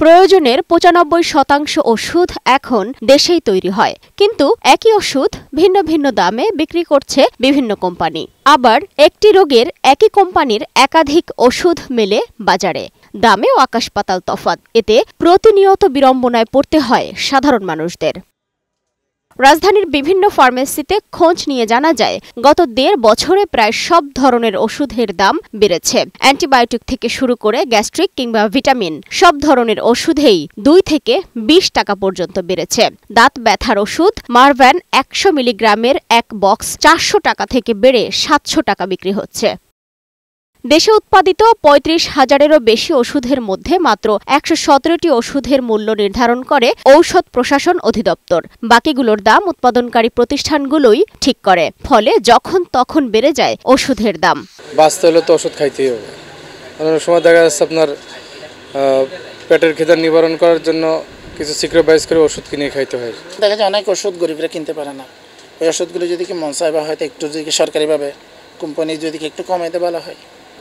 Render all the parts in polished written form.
প্রয়োজনের ৯৫% ওষুধ এখন দেশেই তৈরি হয়, কিন্তু একই ওষুধ ভিন্ন ভিন্ন দামে বিক্রি করছে বিভিন্ন কোম্পানি। আবার একটি রোগের একই কোম্পানির একাধিক ওষুধ মেলে বাজারে, দামেও আকাশ পাতাল তফাৎ। এতে প্রতিনিয়ত বিড়ম্বনায় পড়তে হয় সাধারণ মানুষদের। রাজধানীর বিভিন্ন ফার্মেসিতে খোঁজ নিয়ে জানা যায়, গত ১.৫ বছরে প্রায় সব ধরনের ওষুধের দাম বেড়েছে। অ্যান্টিবায়োটিক থেকে শুরু করে গ্যাস্ট্রিক কিংবা ভিটামিন, সব ধরনের ওষুধেই ২ থেকে ২০ টাকা পর্যন্ত বেড়েছে। দাঁত ব্যথার ওষুধ মারভ্যান ১০০ মিলিগ্রামের এক বক্স ৪০০ টাকা থেকে বেড়ে ৭০০ টাকা বিক্রি হচ্ছে। দেশে উৎপাদিত ৩৫,০০০-এরও বেশি ওষুধের মধ্যে মাত্র ১১৭টি ওষুধের মূল্য নির্ধারণ করে ঔষধ প্রশাসন অধিদপ্তর। বাকিগুলোর দাম উৎপাদনকারী প্রতিষ্ঠানগুলোই ঠিক করে। ফলে যখন তখন বেড়ে যায় ওষুধের দাম। বাঁচতে হলে তো ওষুধ খাইতেই হবে। অনেক সময় দেখা যাচ্ছে আপনার পেটের খিদা নিবারণ করার জন্য কিছু স্যাক্রিফাইস করে ওষুধ কিনে খাইতে হয়। দেখা যায় অনেক ওষুধ গরিবরা কিনতে পারে না। ওই ওষুধগুলো যদি কি মন চায় বা হয়তো একটু যদি সরকারিভাবে কোম্পানি যদি একটু কমাইতে বলা হয়,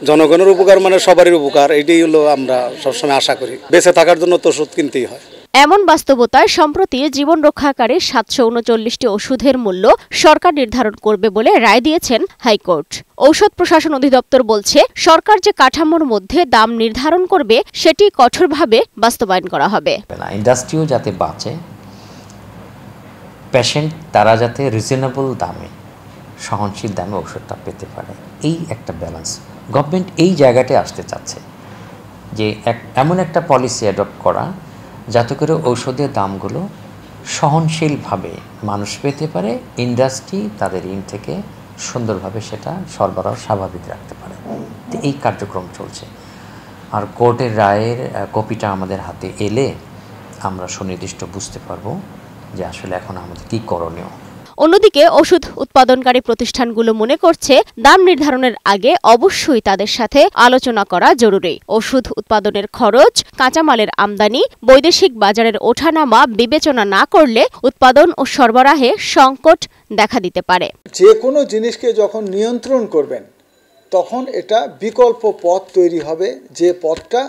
জনগণের উপকার মানে সবারই উপকার, এটাই হলো আমরা সবসময় আশা করি। বেঁচে থাকার জন্য তো ওষুধ কিনতেই হয়। এমন বাস্তবতায় সম্প্রতি জীবন রক্ষাকারী ৭৩৯টি ওষুধের মূল্য সরকার নির্ধারণ করবে বলে রায় দিয়েছেন হাইকোর্ট। ঔষধ প্রশাসন অধিদপ্তর বলছে, সরকার যে কাঠামোর মধ্যে দাম নির্ধারণ করবে সেটি কঠোরভাবে বাস্তবায়ন করা হবে। ইন্ডাস্ট্রিও যাতে বাঁচে, পেশেন্ট তারা যাতে রিজনেবল দামে, সহনশীল দামে ওষুধটা পেতে পারে, এই একটা ব্যালেন্স গভর্নমেন্ট এই জায়গাতে আসতে চাচ্ছে, যে এমন একটা পলিসি অ্যাডপ্ট করা যাতে করে ঔষধের দামগুলো সহনশীলভাবে মানুষ পেতে পারে, ইন্ডাস্ট্রি তাদের ঋণ থেকে সুন্দরভাবে সেটা সরবরাহ স্বাভাবিক রাখতে পারে। তো এই কার্যক্রম চলছে। আর কোর্টের রায়ের কপিটা আমাদের হাতে এলে আমরা সুনির্দিষ্ট বুঝতে পারবো যে আসলে এখন আমাদের কী করণীয়। অন্যদিকে ওষুধ উৎপাদনকারী প্রতিষ্ঠানগুলো মনে করছে, দাম নির্ধারণের আগে অবশ্যই তাদের সাথে আলোচনা করা জরুরি। ওষুধ উৎপাদনের খরচ, কাঁচামালের আমদানি, বৈদেশিক বাজারের ওঠানামা বিবেচনা না করলে উৎপাদন ও সরবরাহে সংকট দেখা দিতে পারে। যে কোনো জিনিসকে যখন নিয়ন্ত্রণ করবেন, তখন এটা বিকল্প পথ তৈরি হবে, যে পথটা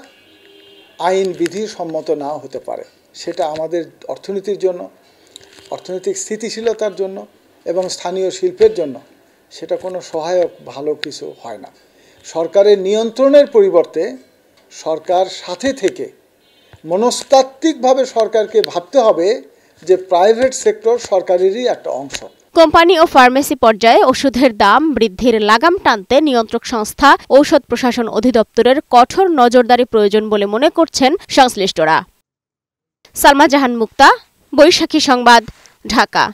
আইন বিধি সম্মত নাও হতে পারে। সেটা আমাদের অর্থনীতির জন্য, অর্থনৈতিক স্থিতিশীলতার জন্য এবং স্থানীয় শিল্পের জন্য সেটা কোনো সহায়ক ভালো কিছু হয় না। সরকারের নিয়ন্ত্রণের পরিবর্তে সরকার সাথে থেকে মনস্তাত্ত্বিকভাবে সরকারকে ভাবতে হবে যে প্রাইভেট সেক্টর সরকারেরই একটা অংশ। কোম্পানি ও ফার্মেসি পর্যায়ে ওষুধের দাম বৃদ্ধির লাগাম টানতে নিয়ন্ত্রক সংস্থা ঔষধ প্রশাসন অধিদপ্তরের কঠোর নজরদারি প্রয়োজন বলে মনে করছেন সংশ্লিষ্টরা। সালমা জাহান মুক্তা, বৈশাখী সংবাদ, ঢাকা।